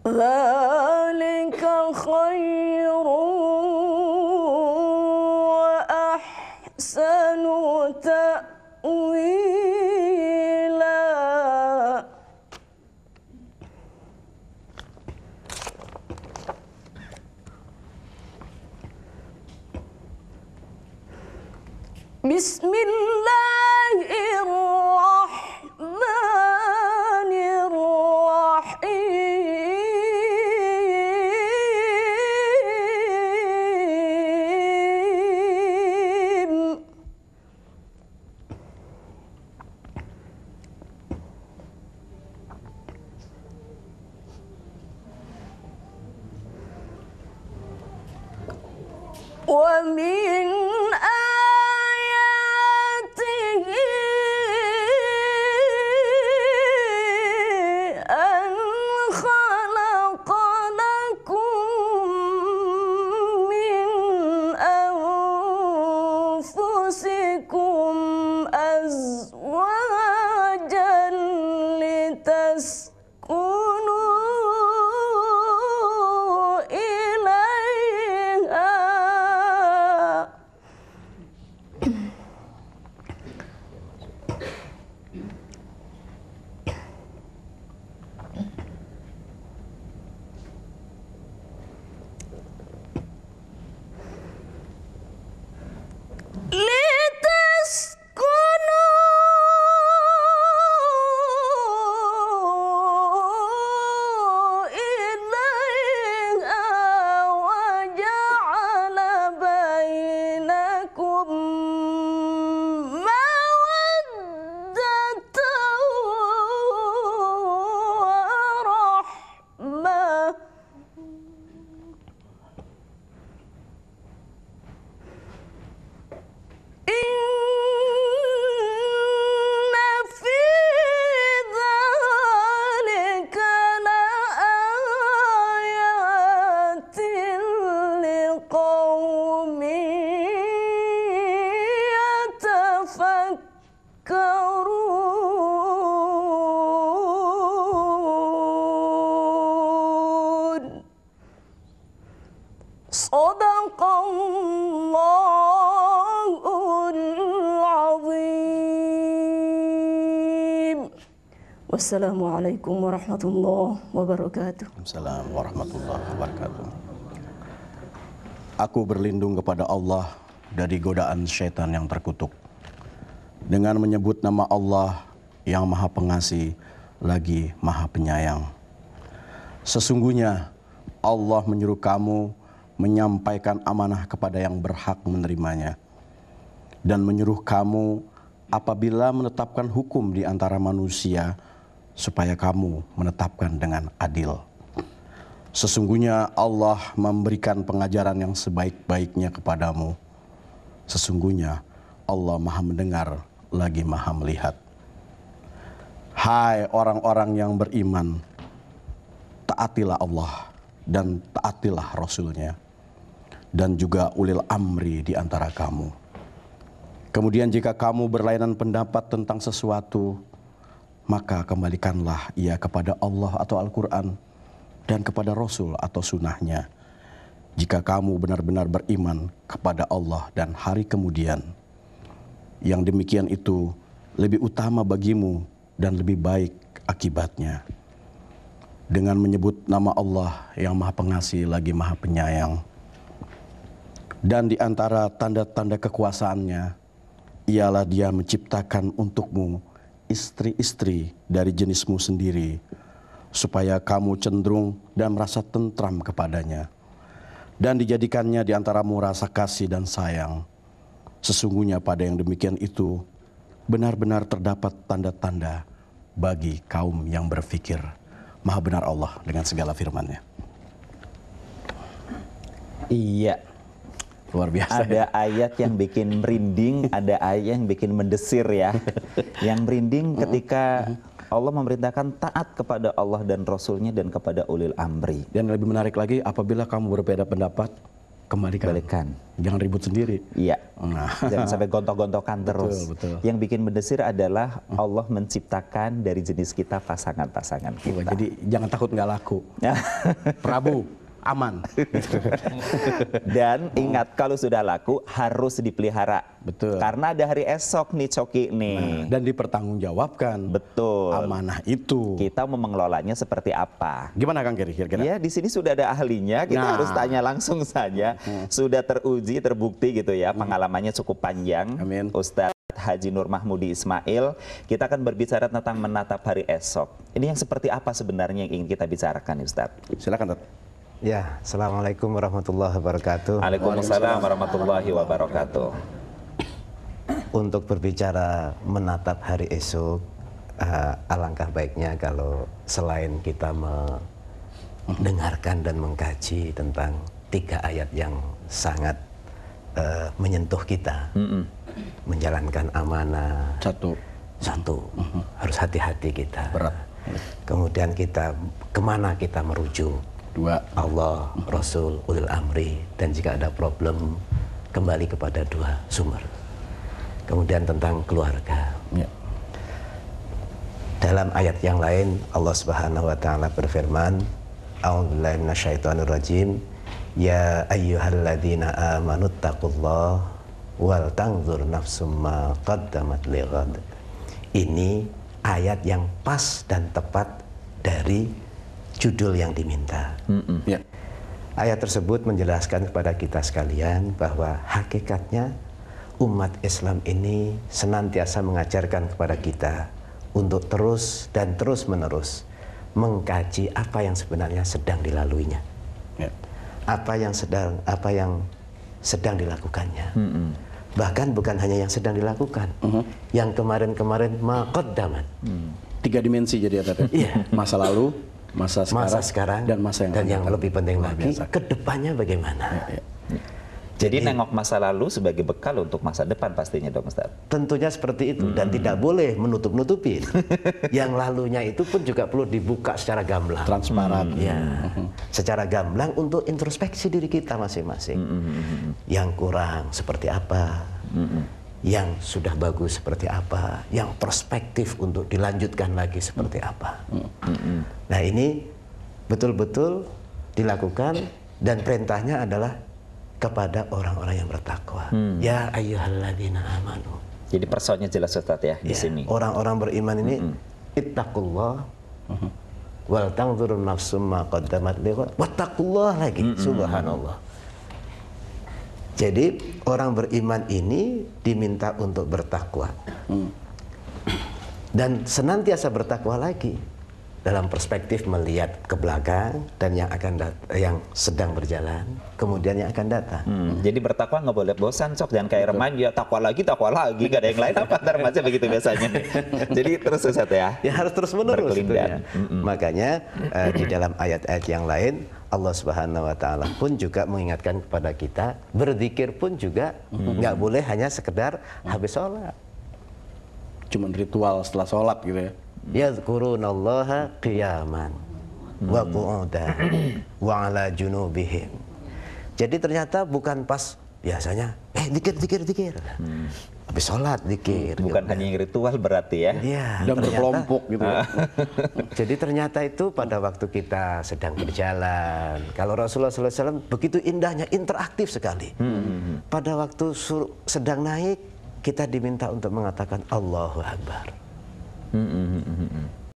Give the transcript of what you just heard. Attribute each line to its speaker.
Speaker 1: ذلك خير وأحسن تأويلا. Bismillahirrahmanirrahim. Wa min Wassalamualaikum warahmatullahi wabarakatuh.
Speaker 2: Assalamualaikum warahmatullahi wabarakatuh. Aku berlindung kepada Allah dari godaan syaitan yang terkutuk dengan menyebut nama Allah yang Maha Pengasih lagi Maha Penyayang. Sesungguhnya Allah menyuruh kamu menyampaikan amanah kepada yang berhak menerimanya dan menyuruh kamu apabila menetapkan hukum di antara manusia supaya kamu menetapkan dengan adil. Sesungguhnya Allah memberikan pengajaran yang sebaik-baiknya kepadamu. Sesungguhnya Allah Maha mendengar lagi Maha melihat. Hai orang-orang yang beriman, taatilah Allah dan taatilah Rasul-Nya dan juga ulil amri di antara kamu. Kemudian jika kamu berlainan pendapat tentang sesuatu, maka kembalikanlah ia kepada Allah atau Al-Quran dan kepada Rasul atau sunnahnya. Jika kamu benar-benar beriman kepada Allah dan hari kemudian, yang demikian itu lebih utama bagimu dan lebih baik akibatnya. Dengan menyebut nama Allah yang Maha Pengasih lagi Maha Penyayang. Dan di antara tanda-tanda kekuasaannya, ialah Dia menciptakan untukmu istri-istri dari jenismu sendiri, supaya kamu cenderung dan merasa tentram kepadanya. Dan dijadikannya di antaramu rasa kasih dan sayang. Sesungguhnya pada yang demikian itu, benar-benar terdapat tanda-tanda bagi kaum yang berfikir. Maha benar Allah dengan segala firman-Nya.
Speaker 3: Iya.
Speaker 2: Luar biasa.
Speaker 3: Ada ayat yang bikin merinding, ada ayat yang bikin mendesir ya. Yang merinding ketika Allah memerintahkan taat kepada Allah dan Rasul-Nya dan kepada ulil amri.
Speaker 2: Dan lebih menarik lagi, apabila kamu berbeda pendapat,
Speaker 3: kembalikan.
Speaker 2: Jangan ribut sendiri.
Speaker 3: Iya.
Speaker 2: Nah.
Speaker 3: Jangan sampai gontok-gontokan terus.
Speaker 2: Betul.
Speaker 3: Yang bikin mendesir adalah Allah menciptakan dari jenis kita pasangan-pasangan kita.
Speaker 2: Jadi jangan takut nggak laku. Prabu aman.
Speaker 3: Dan ingat, kalau sudah laku harus dipelihara.
Speaker 2: Betul.
Speaker 3: Karena ada hari esok nih, Coki nih.
Speaker 2: Dan dipertanggungjawabkan.
Speaker 3: Betul.
Speaker 2: Amanah itu.
Speaker 3: Kita mau mengelolanya seperti apa?
Speaker 2: Gimana Kang Geri kira-kira?
Speaker 3: Ya, di sini sudah ada ahlinya. Kita harus tanya langsung saja. Sudah teruji, terbukti gitu ya. Pengalamannya cukup panjang.
Speaker 2: Amin.
Speaker 3: Ustadz Haji Nur Mahmudi Ismail. Kita akan berbicara tentang menatap hari esok. Ini yang seperti apa sebenarnya yang ingin kita bicarakan, Ustadz?
Speaker 2: Silakan, Tat.
Speaker 4: Ya, Assalamualaikum warahmatullahi wabarakatuh.
Speaker 3: Waalaikumsalam warahmatullahi wabarakatuh.
Speaker 4: Untuk berbicara menatap hari esok, alangkah baiknya kalau selain kita mendengarkan dan mengkaji tentang 3 ayat yang sangat menyentuh kita, menjalankan amanah. Satu, harus hati-hati kita.
Speaker 2: Berat.
Speaker 4: Kemudian kita kemana kita merujuk?
Speaker 2: 2,
Speaker 4: Allah, Rasul, ulil amri, dan jika ada problem kembali kepada 2 sumber. Kemudian tentang keluarga.
Speaker 2: Ya.
Speaker 4: Dalam ayat yang lain Allah Subhanahu wa taala berfirman, A'udzubillahi minasyaitonirrajim, ya ayyuhalladzina amanu taqullaha wal tanzur nafsum ma qaddamat lighad. Ini ayat yang pas dan tepat dari judul yang diminta.
Speaker 2: Ya.
Speaker 4: Ayat tersebut menjelaskan kepada kita sekalian bahwa hakikatnya umat Islam ini senantiasa mengajarkan kepada kita untuk terus dan terus menerus mengkaji apa yang sebenarnya sedang dilaluinya, apa yang sedang dilakukannya. Bahkan bukan hanya yang sedang dilakukan, yang kemarin-kemarin maqaddamat.
Speaker 2: 3 dimensi jadi ya, Tat.
Speaker 4: Iya.
Speaker 2: Masa lalu, masa sekarang, dan masa
Speaker 4: yang lebih penting lagi,
Speaker 2: biasa.
Speaker 4: kedepannya bagaimana.
Speaker 3: Jadi nengok masa lalu sebagai bekal untuk masa depan pastinya dong, Ustaz.
Speaker 4: Tentunya seperti itu, dan tidak boleh menutup-nutupin. Yang lalunya itu pun juga perlu dibuka secara gamblang.
Speaker 2: Transparan.
Speaker 4: Ya, secara gamblang untuk introspeksi diri kita masing-masing. Yang kurang seperti apa, yang sudah bagus seperti apa, yang perspektif untuk dilanjutkan lagi seperti apa. Nah, ini betul-betul dilakukan, dan perintahnya adalah kepada orang-orang yang bertakwa. Ya ayyuhalladzina amanu.
Speaker 3: Jadi personnya jelas, Ustaz, ya di sini.
Speaker 4: Orang-orang beriman ini ittaqullah wal tanzur nafsum ma qaddamat lighad. Wattaqullah lagi. Subhanallah. Jadi orang beriman ini diminta untuk bertakwa. Dan senantiasa bertakwa lagi dalam perspektif melihat ke belakang dan yang sedang berjalan, kemudian yang akan datang.
Speaker 3: Jadi bertakwa nggak boleh bosan, Sok. Jangan kayak remaja, takwa lagi, gak ada yang lain apa, ntar remaja begitu biasanya nih. Jadi terus, Ustaz, ya.
Speaker 4: Ya harus terus menerus.
Speaker 3: Berkelindan.
Speaker 4: Makanya di dalam ayat-ayat yang lain Allah Subhanahu wa taala pun juga mengingatkan kepada kita, berzikir pun juga nggak boleh hanya sekedar habis sholat.
Speaker 2: Cuman ritual setelah sholat gitu ya.
Speaker 4: Yadhkurunallaha qiyaman wa qu'udan wa ala junubihim. Jadi ternyata bukan pas biasanya zikir. Habis sholat zikir.
Speaker 3: Bukan hanya yang ritual berarti ya.
Speaker 4: Iya,
Speaker 2: Dan berkelompok gitu ya.
Speaker 4: Jadi ternyata itu pada waktu kita sedang berjalan. Kalau Rasulullah SAW begitu indahnya, interaktif sekali. Pada waktu sedang naik, kita diminta untuk mengatakan Allahu Akbar.